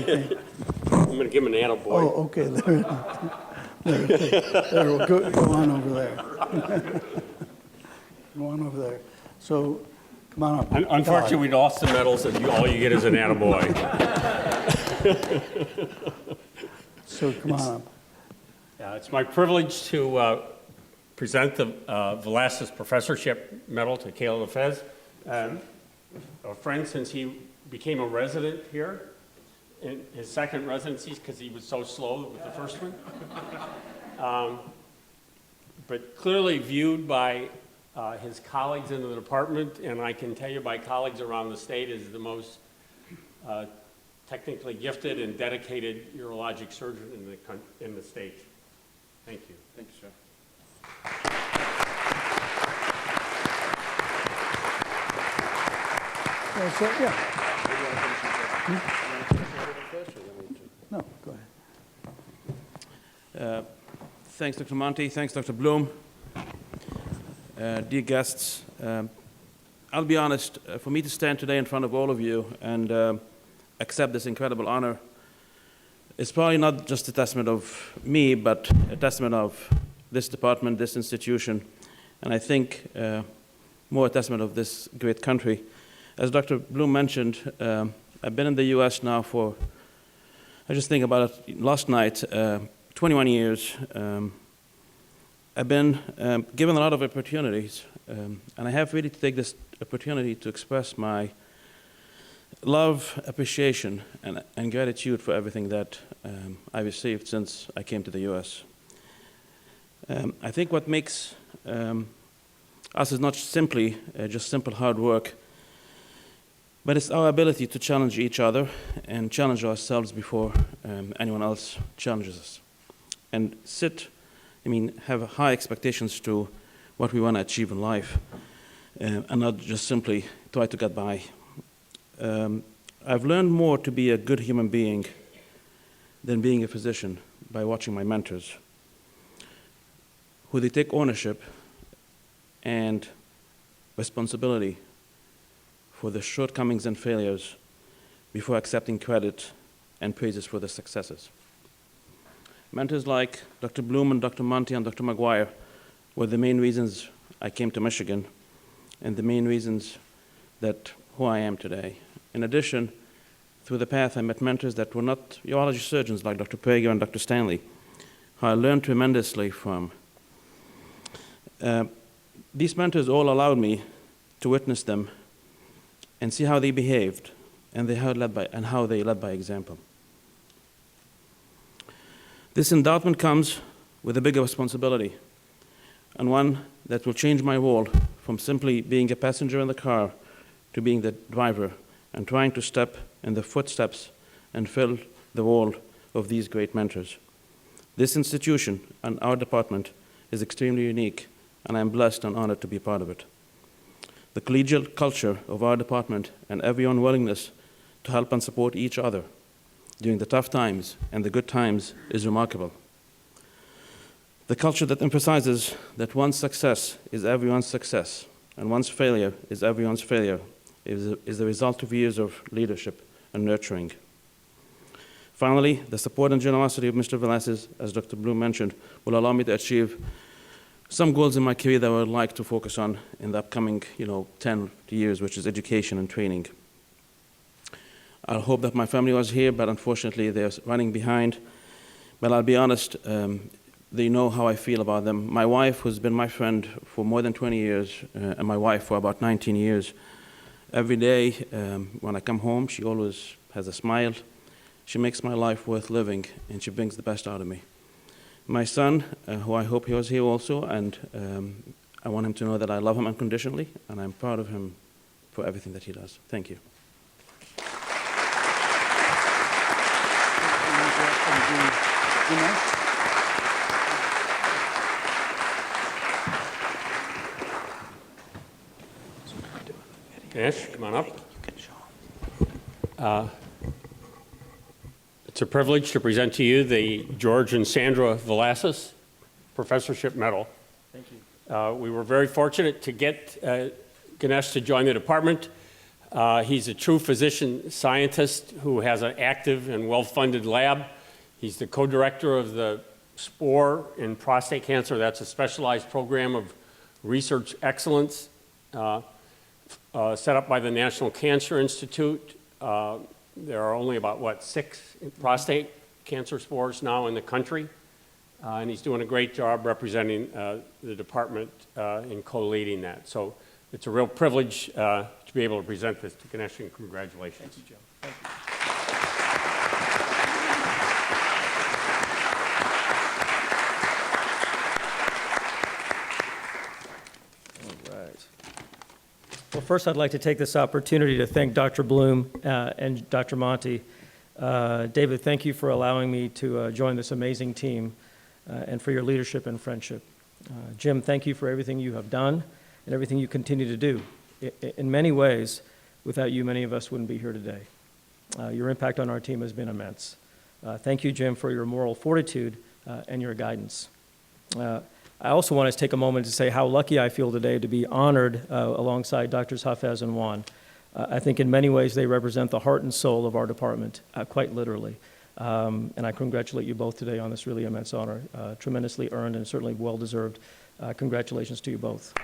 I'm going to give him an attaboy. Oh, okay, there, we'll go on over there. Go on over there. So, come on up. Unfortunately, we lost the medals, and all you get is an attaboy. So, come on up. It's my privilege to present the Velasquez Professorship Medal to Kayla Lefez, a friend since he became a resident here in his second residency because he was so slow with the first one. But clearly viewed by his colleagues in the department, and I can tell you by colleagues around the state, is the most technically gifted and dedicated urologic surgeon in the state. Thank you. Thank you, sir. So, yeah. No, go ahead. Thanks, Dr. Monti. Thanks, Dr. Bloom. Dear guests, I'll be honest, for me to stand today in front of all of you and accept this incredible honor is probably not just a testament of me, but a testament of this department, this institution, and I think more a testament of this great country. As Dr. Bloom mentioned, I've been in the US now for, I just think about it last night, 21 years. I've been given a lot of opportunities, and I have really to take this opportunity to express my love, appreciation, and gratitude for everything that I received since I came to the US. I think what makes us is not simply just simple hard work, but it's our ability to challenge each other and challenge ourselves before anyone else challenges us. And have high expectations to what we want to achieve in life and not just simply try to get by. I've learned more to be a good human being than being a physician by watching my mentors, who they take ownership and responsibility for the shortcomings and failures before accepting credit and praises for their successes. Mentors like Dr. Bloom and Dr. Monti and Dr. McGuire were the main reasons I came to Michigan and the main reasons that who I am today. In addition, through the path, I met mentors that were not urology surgeons like Dr. Prager and Dr. Stanley, who I learned tremendously from. These mentors all allowed me to witness them and see how they behaved and how they led by example. This endowment comes with a bigger responsibility, and one that will change my role from simply being a passenger in the car to being the driver and trying to step in the footsteps and fill the role of these great mentors. This institution and our department is extremely unique, and I'm blessed and honored to be part of it. The collegial culture of our department and everyone's willingness to help and support each other during the tough times and the good times is remarkable. The culture that emphasizes that one's success is everyone's success and one's failure is everyone's failure is the result of years of leadership and nurturing. Finally, the support and generosity of Mr. Velasquez, as Dr. Bloom mentioned, will allow me to achieve some goals in my career that I would like to focus on in the upcoming 10 years, which is education and training. I hope that my family was here, but unfortunately they're running behind. But I'll be honest, they know how I feel about them. My wife, who's been my friend for more than 20 years, and my wife for about 19 years, every day when I come home, she always has a smile. She makes my life worth living, and she brings the best out of me. My son, who I hope he was here also, and I want him to know that I love him unconditionally, and I'm proud of him for everything that he does. Thank you. Ash, come on up. It's a privilege to present to you the George and Sandra Velasquez Professorship Medal. Thank you. We were very fortunate to get Ganesh to join the department. He's a true physician scientist who has an active and well-funded lab. He's the co-director of the SPORE in prostate cancer. That's a specialized program of research excellence set up by the National Cancer Institute. There are only about, 6 prostate cancer spores now in the country. And he's doing a great job representing the department in co-leading that. So it's a real privilege to be able to present this to Ganesh, and congratulations. Thank you, Jim. Thank you. All right. Well, first I'd like to take this opportunity to thank Dr. Bloom and Dr. Monty. David, thank you for allowing me to join this amazing team and for your leadership and friendship. Jim, thank you for everything you have done and everything you continue to do. In many ways, without you, many of us wouldn't be here today. Your impact on our team has been immense. Thank you, Jim, for your moral fortitude and your guidance. I also want to take a moment to say how lucky I feel today to be honored alongside Drs. Hafez and Wan. I think in many ways they represent the heart and soul of our department, quite literally. And I congratulate you both today on this really immense honor, tremendously earned and certainly well-deserved. Congratulations to you both.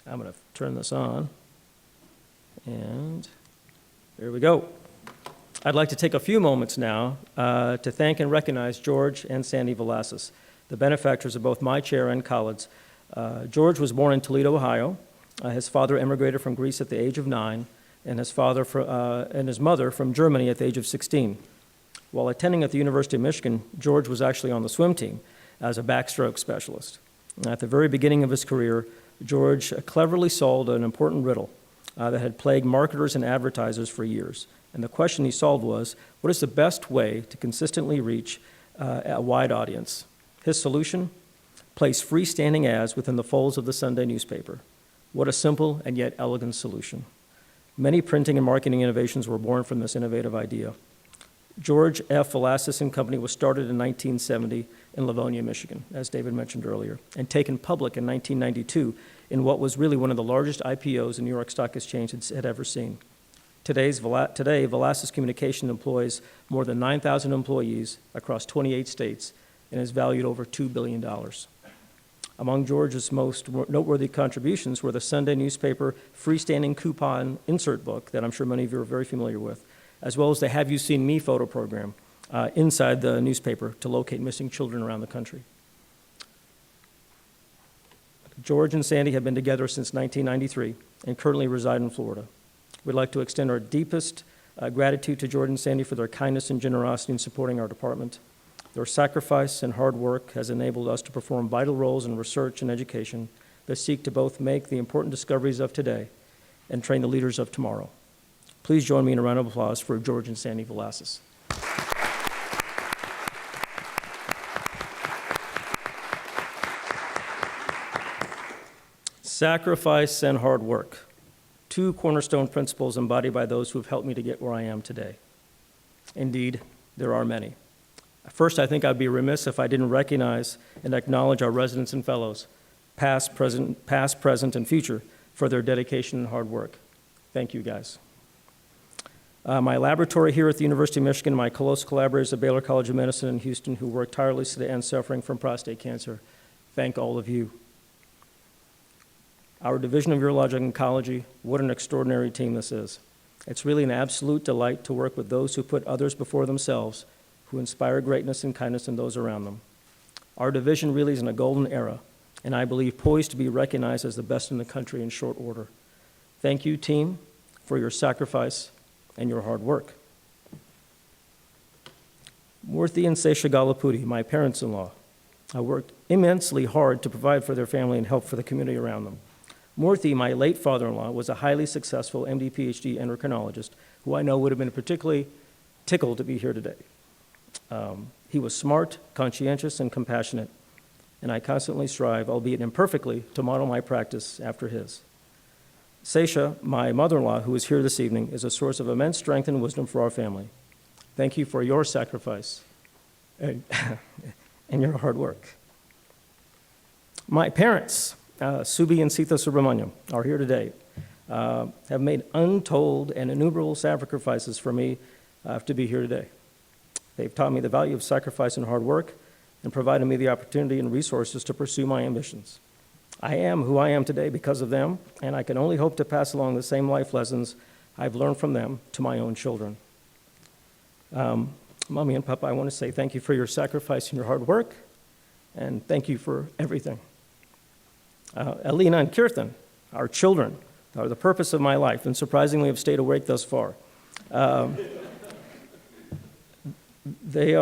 I'm going to turn this on, and there we go. I'd like to take a few moments now to thank and recognize George and Sandy Velasquez, the benefactors of both my chair and Khaled's. George was born in Toledo, Ohio. His father emigrated from Greece at the age of 9, and his mother from Germany at the age of 16. While attending at the University of Michigan, George was actually on the swim team as a backstroke specialist. At the very beginning of his career, George cleverly solved an important riddle that had plagued marketers and advertisers for years. And the question he solved was, what is the best way to consistently reach a wide audience? His solution? Place freestanding ads within the folds of the Sunday newspaper. What a simple and yet elegant solution. Many printing and marketing innovations were born from this innovative idea. George F. Velasquez and Company was started in 1970 in Livonia, Michigan, as David mentioned earlier, and taken public in 1992 in what was really one of the largest IPOs the New York Stock Exchange had ever seen. Today, Velasquez Communication employs more than 9,000 employees across 28 states and is valued over $2 billion. Among George's most noteworthy contributions were the Sunday newspaper freestanding coupon insert book that I'm sure many of you are very familiar with, as well as the Have You Seen Me photo program inside the newspaper to locate missing children around the country. George and Sandy have been together since 1993 and currently reside in Florida. We'd like to extend our deepest gratitude to George and Sandy for their kindness and generosity in supporting our department. Their sacrifice and hard work has enabled us to perform vital roles in research and education that seek to both make the important discoveries of today and train the leaders of tomorrow. Please join me in a round of applause for George and Sandy Velasquez. Sacrifice and hard work, 2 cornerstone principles embodied by those who have helped me to get where I am today. Indeed, there are many. First, I think I'd be remiss if I didn't recognize and acknowledge our residents and fellows, past, present, and future, for their dedication and hard work. Thank you, guys. My laboratory here at the University of Michigan, my close collaborators at Baylor College of Medicine in Houston who work tirelessly to end suffering from prostate cancer, thank all of you. Our Division of Urologic Oncology, what an extraordinary team this is. It's really an absolute delight to work with those who put others before themselves, who inspire greatness and kindness in those around them. Our division really is in a golden era, and I believe poised to be recognized as the best in the country in short order. Thank you, team, for your sacrifice and your hard work. Murthy and Sesha Galapudi, my parents-in-law, worked immensely hard to provide for their family and help for the community around them. Murthy, my late father-in-law, was a highly successful MD, PhD endocrinologist who I know would have been particularly tickled to be here today. He was smart, conscientious, and compassionate, and I constantly strive, albeit imperfectly, to model my practice after his. Sesha, my mother-in-law, who is here this evening, is a source of immense strength and wisdom for our family. Thank you for your sacrifice and your hard work. My parents, Subi and Sita Subramaniam, are here today, have made untold and innumerable sacrifices for me to be here today. They've taught me the value of sacrifice and hard work and provided me the opportunity and resources to pursue my ambitions. I am who I am today because of them, and I can only hope to pass along the same life lessons I've learned from them to my own children. Mommy and Papa, I want to say thank you for your sacrifice and your hard work, and thank you for everything. Alina and Kirtan, our children, are the purpose of my life, and surprisingly have stayed awake thus far. They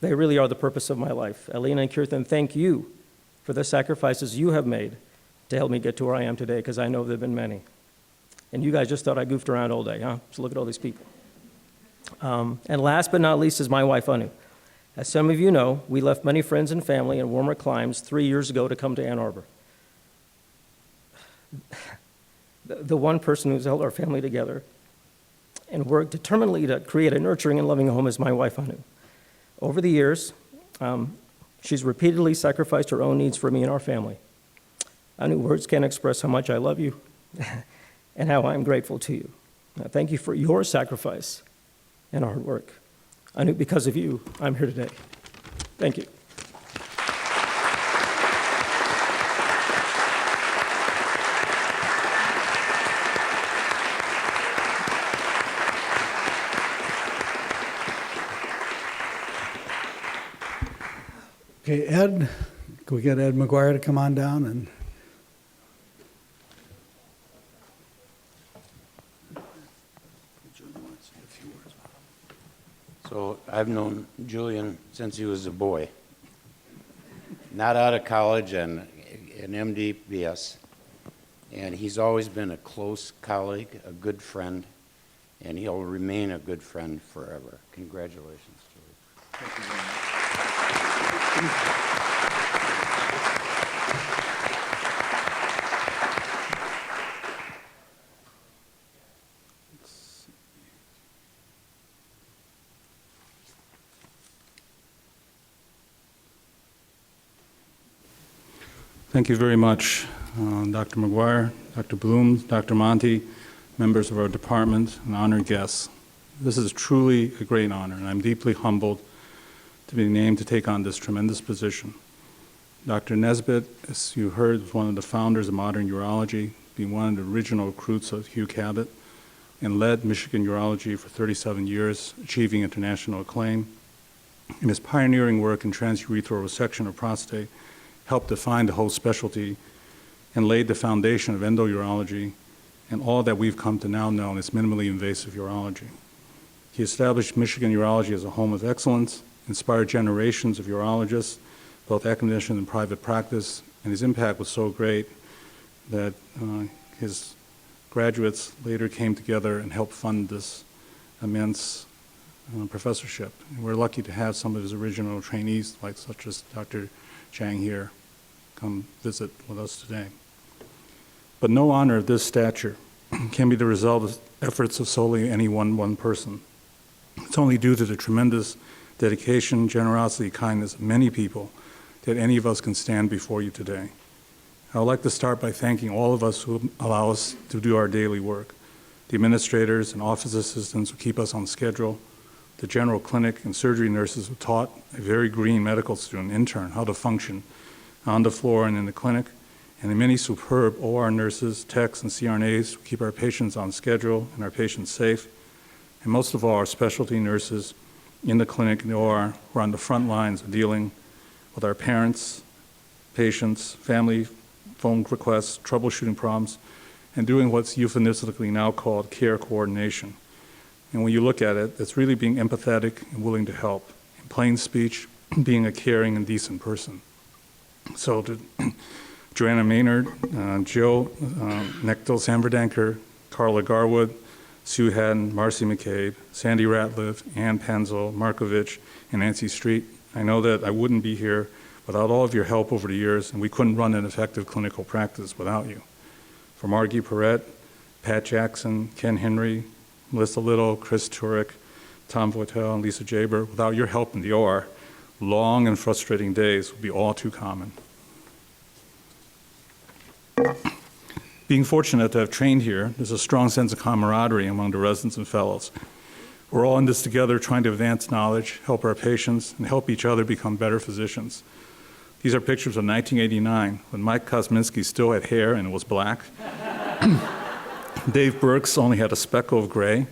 really are the purpose of my life. Alina and Kirtan, thank you for the sacrifices you have made to help me get to where I am today, because I know there have been many. And you guys just thought I goofed around all day, huh? So look at all these people. And last but not least is my wife, Anu. As some of you know, we left many friends and family in warmer climes 3 years ago to come to Ann Arbor. The one person who's held our family together and worked determinedly to create a nurturing and loving home is my wife, Anu. Over the years, she's repeatedly sacrificed her own needs for me and our family. Anu, words can't express how much I love you and how I'm grateful to you. Thank you for your sacrifice and hard work. Anu, because of you, I'm here today. Thank you. Okay, Ed, can we get Ed McGuire to come on down and? So I've known Julian since he was a boy. Not out of college and an MD, BS. And he's always been a close colleague, a good friend, and he'll remain a good friend forever. Congratulations, Julian. Thank you very much. Thank you very much, Dr. McGuire, Dr. Bloom, Dr. Monty, members of our department, and honored guests. This is truly a great honor, and I'm deeply humbled to be named to take on this tremendous position. Dr. Nesbitt, as you heard, was one of the founders of modern urology, being one of the original recruits of Hugh Cabot, and led Michigan urology for 37 years, achieving international acclaim. And his pioneering work in transurethral resection of prostate helped define the whole specialty and laid the foundation of endourology and all that we've come to now know as minimally invasive urology. He established Michigan urology as a home of excellence, inspired generations of urologists, both academician and private practice, and his impact was so great that his graduates later came together and helped fund this immense professorship. And we're lucky to have some of his original trainees, like such as Dr. Chang here, come visit with us today. But no honor of this stature can be the result of efforts of solely any one person. It's only due to the tremendous dedication, generosity, kindness of many people that any of us can stand before you today. I would like to start by thanking all of us who allow us to do our daily work, the administrators and office assistants who keep us on schedule, the general clinic and surgery nurses who taught a very green medical student intern how to function on the floor and in the clinic, and the many superb OR nurses, techs, and CRNAs who keep our patients on schedule and our patients safe, and most of all, our specialty nurses in the clinic and the OR who are on the front lines of dealing with our parents, patients, family, phone requests, troubleshooting problems, and doing what's euphemistically now called care coordination. And when you look at it, it's really being empathetic and willing to help. In plain speech, being a caring and decent person. So to Joanna Maynard, Joe Nectel Samverdanker, Carla Garwood, Sue Haddon, Marcy McCabe, Sandy Ratliff, Ann Panzel, Markovich, and Nancy Street, I know that I wouldn't be here without all of your help over the years, and we couldn't run an effective clinical practice without you. For Margie Perrette, Pat Jackson, Ken Henry, Melissa Little, Chris Turek, Tom Voitel, and Lisa Jaber, without your help in the OR, long and frustrating days would be all too common. Being fortunate to have trained here, there's a strong sense of camaraderie among the residents and fellows. We're all in this together, trying to advance knowledge, help our patients, and help each other become better physicians. These are pictures of 1989, when Mike Kosminski still had hair and it was black. Dave Burks only had a speckle of gray.